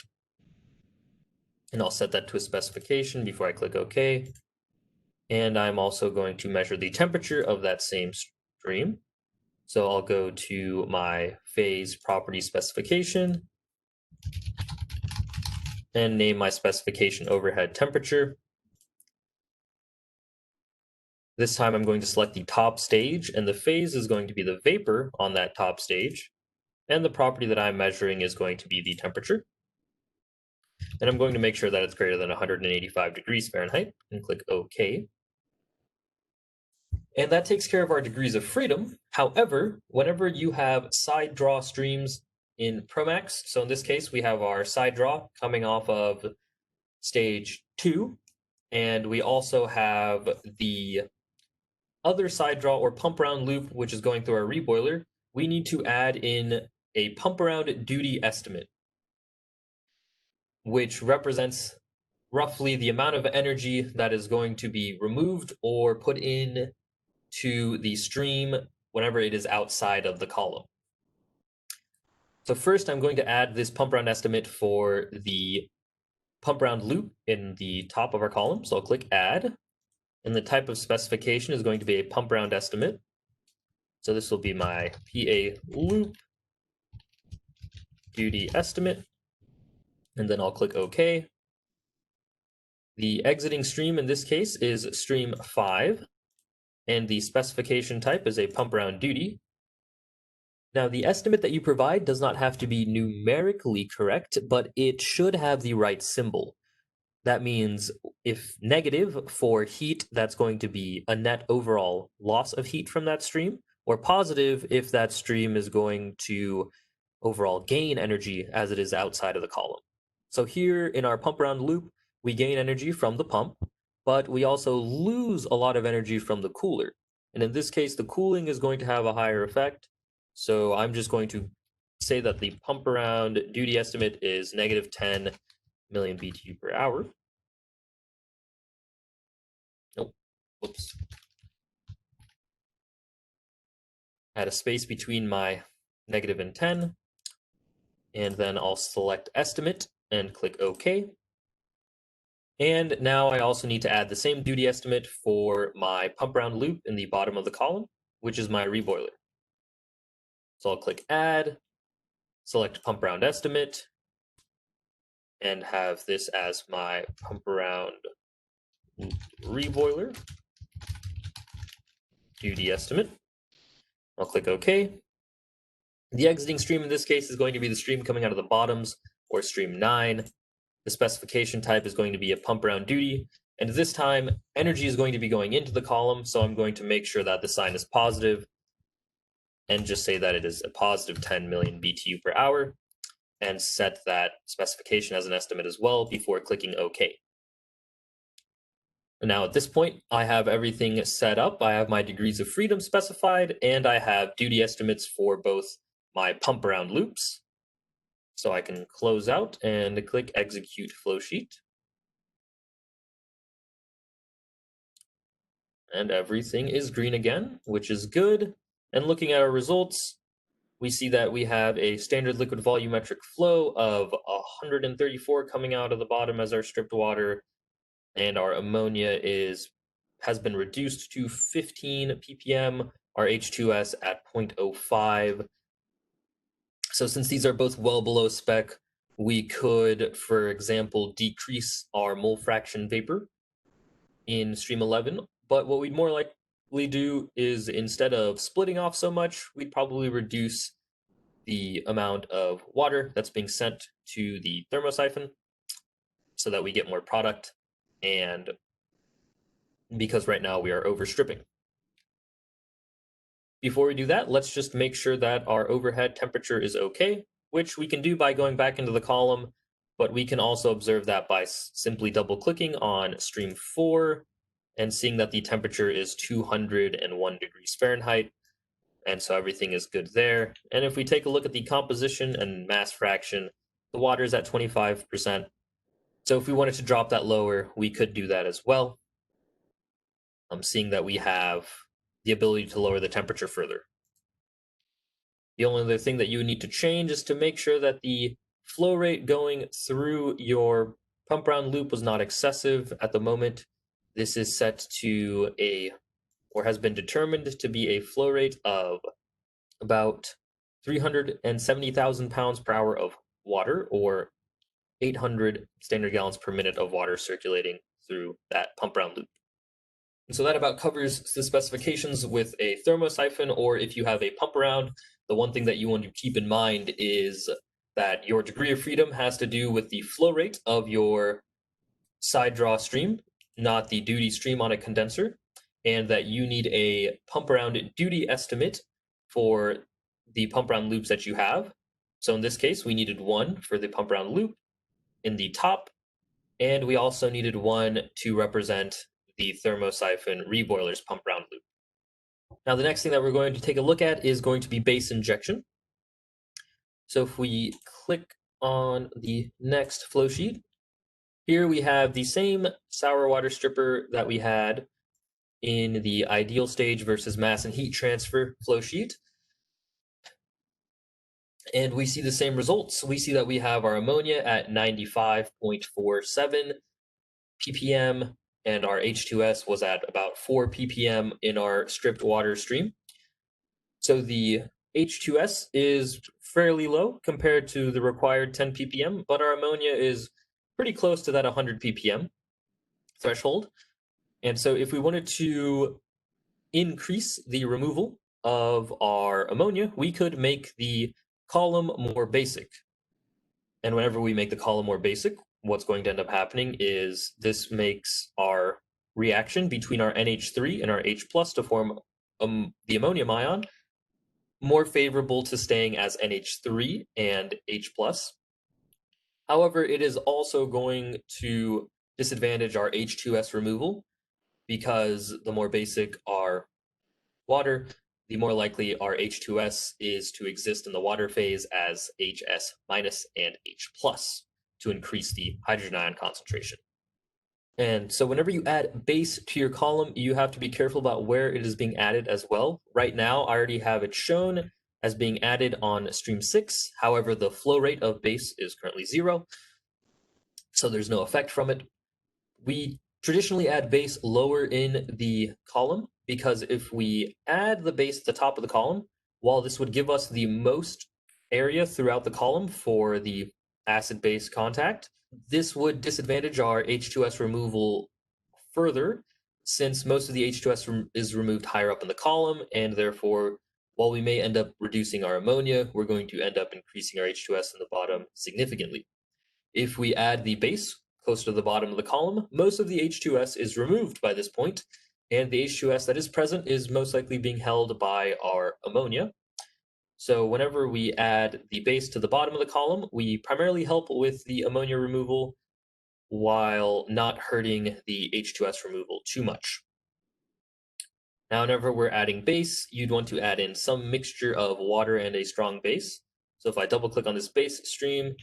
And I'll set that to a specification before I click OK. And I'm also going to measure the temperature of that same stream. So I'll go to my phase property specification and name my specification overhead temperature. This time I'm going to select the top stage, and the phase is going to be the vapor on that top stage, and the property that I'm measuring is going to be the temperature. And I'm going to make sure that it's greater than 185 degrees Fahrenheit, and click OK. And that takes care of our degrees of freedom. However, whenever you have side draw streams in ProMax, so in this case we have our side draw coming off of stage 2, and we also have the other side draw or pump round loop, which is going through our reboiler, we need to add in a pump around duty estimate, which represents roughly the amount of energy that is going to be removed or put in to the stream whenever it is outside of the column. So first I'm going to add this pump round estimate for the pump round loop in the top of our column. So I'll click Add, and the type of specification is going to be a pump round estimate. So this will be my PA loop duty estimate, and then I'll click OK. The exiting stream in this case is stream 5, and the specification type is a pump round duty. Now, the estimate that you provide does not have to be numerically correct, but it should have the right symbol. That means if negative for heat, that's going to be a net overall loss of heat from that stream, or positive if that stream is going to overall gain energy as it is outside of the column. So here in our pump around loop, we gain energy from the pump, but we also lose a lot of energy from the cooler. And in this case, the cooling is going to have a higher effect. So I'm just going to say that the pump around duty estimate is negative 10 million BTU per hour. Nope. Whoops. Add a space between my negative and 10. And then I'll select estimate and click OK. And now I also need to add the same duty estimate for my pump around loop in the bottom of the column, which is my reboiler. So I'll click add, select pump around estimate, and have this as my pump around reboiler duty estimate. I'll click OK. The exiting stream in this case is going to be the stream coming out of the bottoms, or stream 9. The specification type is going to be a pump around duty, and this time energy is going to be going into the column, so I'm going to make sure that the sign is positive and just say that it is a positive 10 million BTU per hour, and set that specification as an estimate as well before clicking OK. Now at this point, I have everything set up. I have my degrees of freedom specified, and I have duty estimates for both my pump around loops. So I can close out and click execute flowsheet. And everything is green again, which is good. And looking at our results, we see that we have a standard liquid volumetric flow of 134 coming out of the bottom as our stripped water, and our ammonia has been reduced to 15 ppm, our H2S at 0.05. So since these are both well below spec, we could, for example, decrease our mole fraction vapor in stream 11. But what we'd more likely do is, instead of splitting off so much, we'd probably reduce the amount of water that's being sent to the thermosyphon so that we get more product, and because right now we are overstripping. Before we do that, let's just make sure that our overhead temperature is okay, which we can do by going back into the column, but we can also observe that by simply double-clicking on stream 4 and seeing that the temperature is 201 degrees Fahrenheit, and so everything is good there. And if we take a look at the composition and mass fraction, the water is at 25%. So if we wanted to drop that lower, we could do that as well. I'm seeing that we have the ability to lower the temperature further. The only other thing that you need to change is to make sure that the flow rate going through your pump around loop was not excessive at the moment. This is set to or has been determined to be a flow rate of about 370,000 pounds per hour of water, or 800 standard gallons per minute of water circulating through that pump around loop. And so that about covers the specifications with a thermosyphon, or if you have a pump around. The one thing that you want to keep in mind is that your degree of freedom has to do with the flow rate of your side draw stream, not the duty stream on a condenser, and that you need a pump around duty estimate for the pump around loops that you have. So in this case, we needed 1 for the pump around loop in the top, and we also needed 1 to represent the thermosyphon reboiler's pump around loop. Now the next thing that we're going to take a look at is going to be base injection. So if we click on the next flow sheet, here we have the same sour water stripper that we had in the ideal stage versus mass and heat transfer flow sheet. And we see the same results. We see that we have our ammonia at 95.47 ppm, and our H2S was at about 4 ppm in our stripped water stream. So the H2S is fairly low compared to the required 10 ppm, but our ammonia is pretty close to that 100 ppm threshold. And so if we wanted to increase the removal of our ammonia, we could make the column more basic. And whenever we make the column more basic, what's going to end up happening is this makes our reaction between our NH3 and our H plus to form the ammonium ion more favorable to staying as NH3 and H plus. However, it is also going to disadvantage our H2S removal because the more basic our water, the more likely our H2S is to exist in the water phase as HS minus and H plus to increase the hydrogen ion concentration. And so whenever you add base to your column, you have to be careful about where it is being added as well. Right now, I already have it shown as being added on stream 6. However, the flow rate of base is currently 0, so there's no effect from it. We traditionally add base lower in the column because if we add the base at the top of the column, while this would give us the most area throughout the column for the acid-base contact, this would disadvantage our H2S removal further, since most of the H2S is removed higher up in the column, and therefore, while we may end up reducing our ammonia, we're going to end up increasing our H2S in the bottom significantly. If we add the base close to the bottom of the column, most of the H2S is removed by this point, and the H2S that is present is most likely being held by our ammonia. So whenever we add the base to the bottom of the column, we primarily help with the ammonia removal while not hurting the H2S removal too much. Now, whenever we're adding base, you'd want to add in some mixture of water and a strong base. So if I double click on this base stream,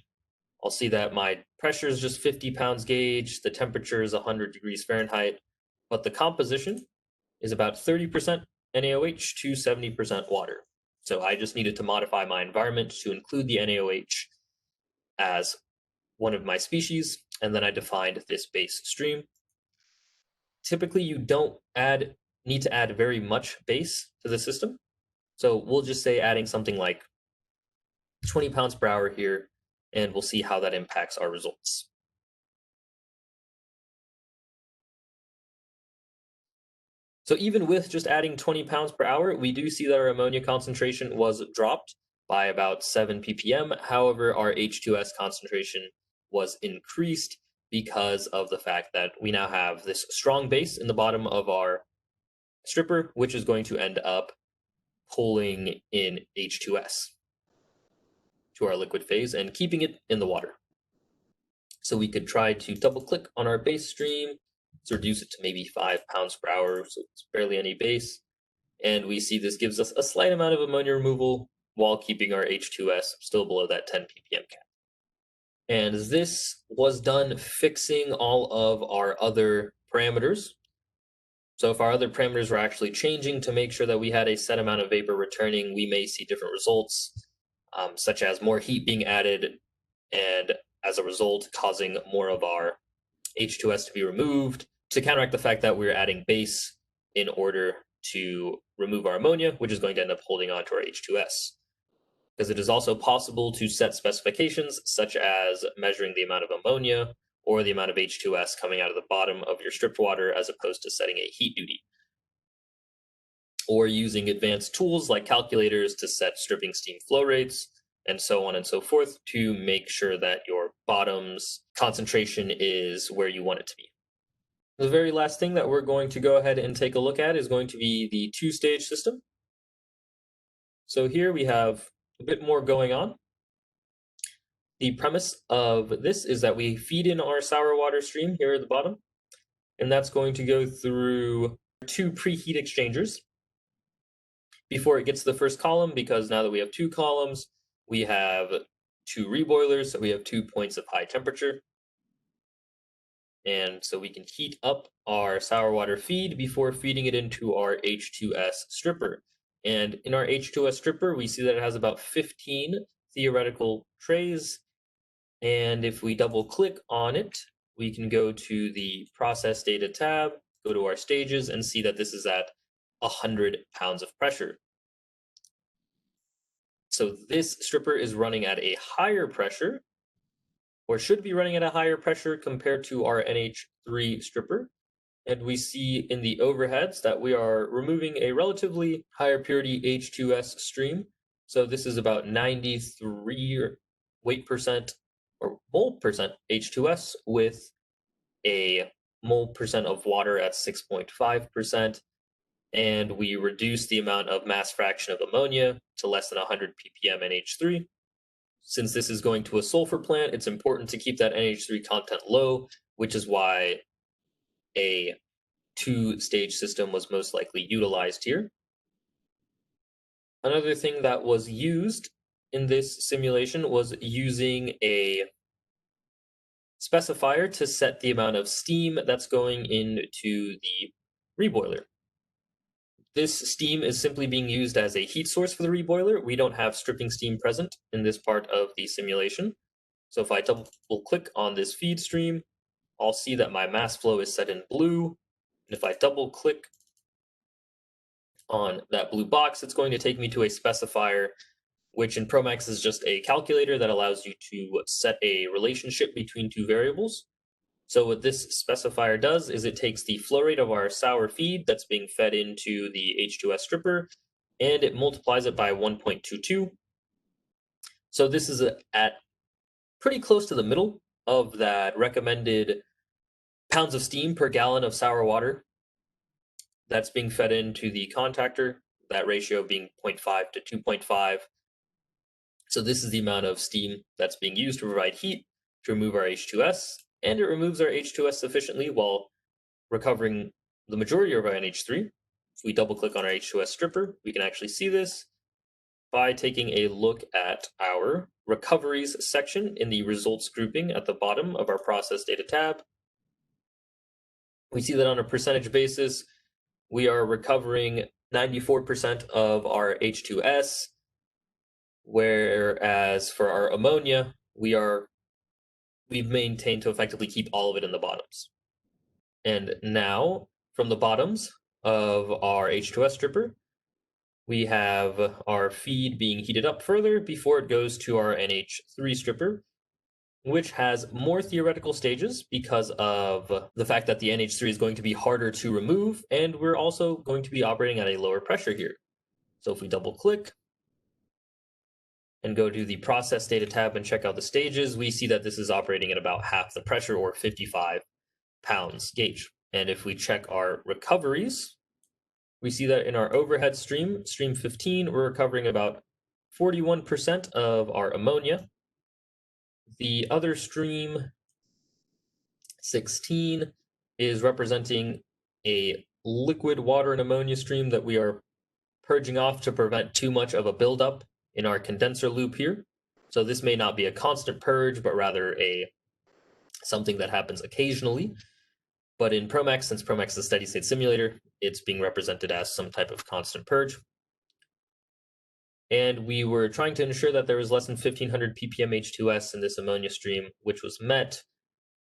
I'll see that my pressure is just 50 pounds gauge, the temperature is 100 degrees Fahrenheit, but the composition is about 30% NaOH to 70% water. So I just needed to modify my environment to include the NaOH as one of my species, and then I defined this base stream. Typically, you don't need to add very much base to the system. So we'll just say adding something like 20 pounds per hour here, and we'll see how that impacts our results. So even with just adding 20 pounds per hour, we do see that our ammonia concentration was dropped by about 7 ppm. However, our H2S concentration was increased because of the fact that we now have this strong base in the bottom of our stripper, which is going to end up pulling in H2S to our liquid phase and keeping it in the water. So we could try to double click on our base stream to reduce it to maybe 5 pounds per hour, so it's barely any base. And we see this gives us a slight amount of ammonia removal while keeping our H2S still below that 10 ppm cap. And this was done fixing all of our other parameters. So if our other parameters were actually changing to make sure that we had a set amount of vapor returning, we may see different results, such as more heat being added, and as a result, causing more of our H2S to be removed to counteract the fact that we're adding base in order to remove our ammonia, which is going to end up holding on to our H2S. Because it is also possible to set specifications, such as measuring the amount of ammonia or the amount of H2S coming out of the bottom of your stripped water, as opposed to setting a heat duty. Or using advanced tools like calculators to set stripping steam flow rates, and so on and so forth, to make sure that your bottom's concentration is where you want it to be. The very last thing that we're going to go ahead and take a look at is going to be the two-stage system. So here we have a bit more going on. The premise of this is that we feed in our sour water stream here at the bottom, and that's going to go through 2 preheat exchangers before it gets to the first column, because now that we have 2 columns, we have 2 reboilers, so we have 2 points of high temperature. And so we can heat up our sour water feed before feeding it into our H2S stripper. And in our H2S stripper, we see that it has about 15 theoretical trays. And if we double click on it, we can go to the process data tab, go to our stages, and see that this is at 100 pounds of pressure. So this stripper is running at a higher pressure, or should be running at a higher pressure compared to our NH3 stripper. And we see in the overheads that we are removing a relatively higher purity H2S stream. So this is about 93 weight percent or mole percent H2S with a mole percent of water at 6.5%, and we reduce the amount of mass fraction of ammonia to less than 100 ppm NH3. Since this is going to a sulfur plant, it's important to keep that NH3 content low, which is why a two-stage system was most likely utilized here. Another thing that was used in this simulation was using a specifier to set the amount of steam that's going into the reboiler. This steam is simply being used as a heat source for the reboiler. We don't have stripping steam present in this part of the simulation. So if I double click on this feed stream, I'll see that my mass flow is set in blue. And if I double click on that blue box, it's going to take me to a specifier, which in ProMax is just a calculator that allows you to set a relationship between two variables. So what this specifier does is it takes the flow rate of our sour feed that's being fed into the H2S stripper, and it multiplies it by 1.22. So this is at pretty close to the middle of that recommended pounds of steam per gallon of sour water that's being fed into the contactor, that ratio being 0.5 to 2.5. So this is the amount of steam that's being used to provide heat to remove our H2S, and it removes our H2S sufficiently while recovering the majority of our NH3. If we double click on our H2S stripper, we can actually see this by taking a look at our recoveries section in the results grouping at the bottom of our process data tab. We see that on a percentage basis, we are recovering 94% of our H2S, whereas for our ammonia, we've maintained to effectively keep all of it in the bottoms. And now, from the bottoms of our H2S stripper, we have our feed being heated up further before it goes to our NH3 stripper, which has more theoretical stages because of the fact that the NH3 is going to be harder to remove, and we're also going to be operating at a lower pressure here. So if we double click and go to the process data tab and check out the stages, we see that this is operating at about half the pressure, or 55 pounds gauge. And if we check our recoveries, we see that in our overhead stream 15, we're recovering about 41% of our ammonia. The other stream 16 is representing a liquid water and ammonia stream that we are purging off to prevent too much of a buildup in our condenser loop here. So this may not be a constant purge, but rather something that happens occasionally. But in ProMax, since ProMax is a steady state simulator, it's being represented as some type of constant purge. And we were trying to ensure that there was less than 1500 ppm H2S in this ammonia stream, which was met.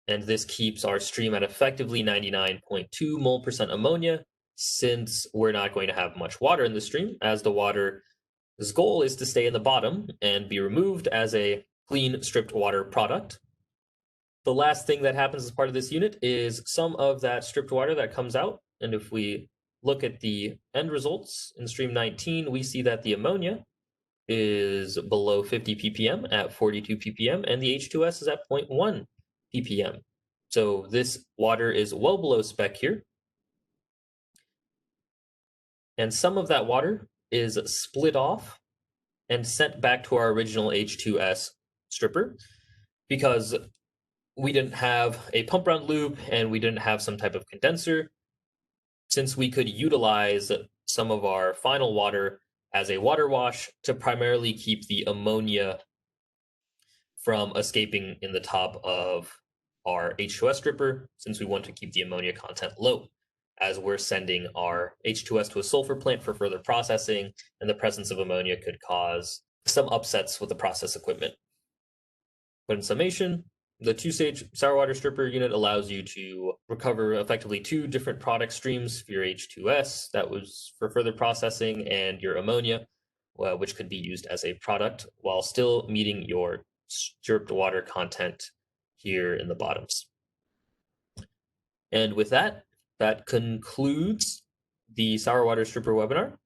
And this keeps our stream at effectively 99.2 mole percent ammonia, since we're not going to have much water in the stream, as the water's goal is to stay in the bottom and be removed as a clean stripped water product. The last thing that happens as part of this unit is some of that stripped water that comes out. And if we look at the end results in stream 19, we see that the ammonia is below 50 ppm at 42 ppm, and the H2S is at 0.1 ppm. So this water is well below spec here. And some of that water is split off and sent back to our original H2S stripper because we didn't have a pump round loop and we didn't have some type of condenser. Since we could utilize some of our final water as a water wash to primarily keep the ammonia from escaping in the top of our H2S stripper, since we want to keep the ammonia content low, as we're sending our H2S to a sulfur plant for further processing, and the presence of ammonia could cause some upsets with the process equipment. But in summation, the two-stage sour water stripper unit allows you to recover effectively two different product streams for your H2S, that was for further processing, and your ammonia, which could be used as a product, while still meeting your stripped water content here in the bottoms. And with that, that concludes the sour water stripper webinar.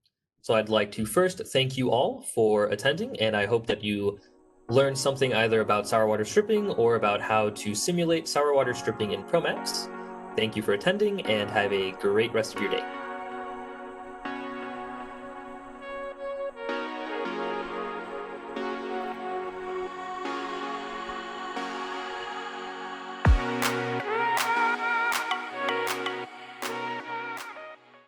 So I'd like to first thank you all for attending, and I hope that you learn something either about sour water stripping or about how to simulate sour water stripping in ProMax. Thank you for attending and have a great rest of your day.